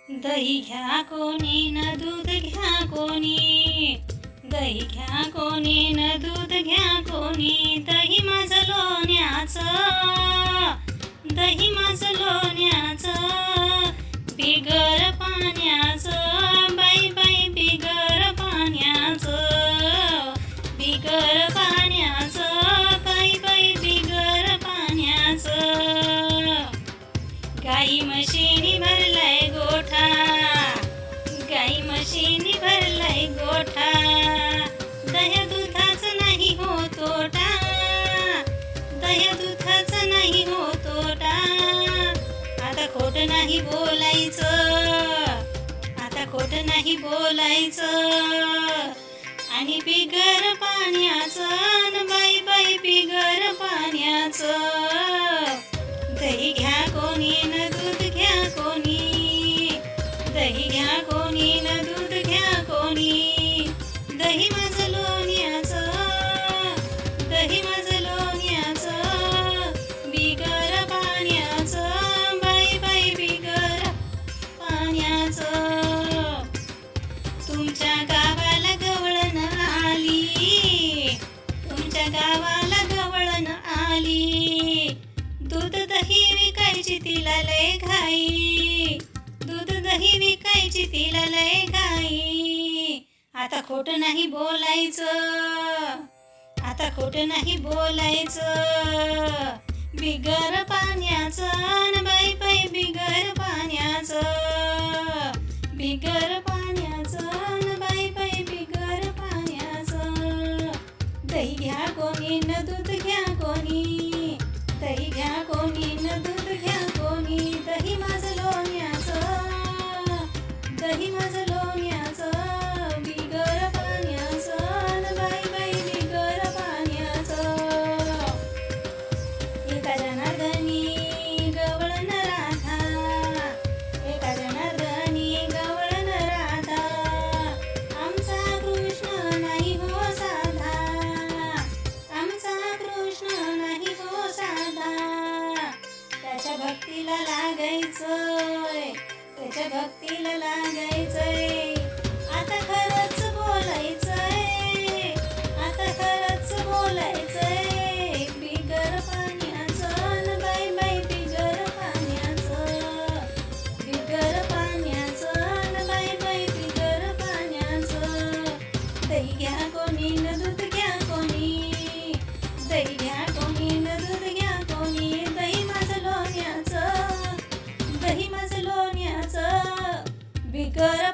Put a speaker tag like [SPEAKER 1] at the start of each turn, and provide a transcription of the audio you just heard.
[SPEAKER 1] दही घ्या कोणी न दूध घ्या कोणी, दही घ्या कोणी न दूध घ्या कोणी. दही माझं लोण्याचं, दही माझं लोण्याचं, बिगर पाण्याचं, बाई बाई बिगर पाण्याचं, बिगर पाण्याचं, बाई बाई बिगर पाण्याचं. गाई म्हशीनी भरलाय गोठा, गाई म्हशीनी भरलाय गोठा. दह्या दुधाचं नाही हो तोटा, दह्या दुधाचं नाही हो तोटा. आता खोट नाही बोलायचं, आता खोट नाही बोलायचं. आणि बिगर पाण्याचं न बाई बाई बिगर पाण्याचं. दही घ्या कोणी न दूध घ्या कोणी, दही घ्या कोणी न दूध घ्या कोणी. दही माझं लोण्याचं, दही माझं लोण्याचं, बिगर पाण्याचं, बाई बाई बिगर पाण्याचं. तुमच्या गावाला गवळण आली, तुमच्या गावाला गवळण आली. दूध दही विकायची तिला लय घाई, दूध दही विकायची तिला लय घाई. आता खोट नाही बोलायचं, आता खोट नाही बोलायचं. बिगर पाण्याचं न बाई बाई बिगर पाण्याचं, बिगर पाण्याचं न बाई बाई बिगर पाण्याचं. दही घ्या कोणी न दूध घ्या कोणी, दही घ्या कोणी न दूध घ्या कोणी. दही माझं लोण्याचं, दही माझं लोण्याचं, बिगर पाण्याचं न बाई बाई बिगर पाण्याचं. एका जनार्दनी गवळण राधा, एका जनार्दनी गवळण राधा. आमचा कृष्ण नाही हो साधा, आमचा कृष्ण नाही हो साधा. त्याच्या भक्तीला लागायचंय, त्याच्या भक्तीला लागायचंय. आता खरंच बोलायचंय, आता खरंच बोलायचंय. बिगर पाण्याचं न बाई बाई बिगर पाण्याचं, बिगर पाण्याचं न बाई बाई बिगर पाण्याचं. दही घ्या कोणी न दूध घ्या कोणी, दही घ्या कोणी न दूध घ्या कोणी. दही माझं लोण्याचं, दही माझं लोण्याचं, बिगर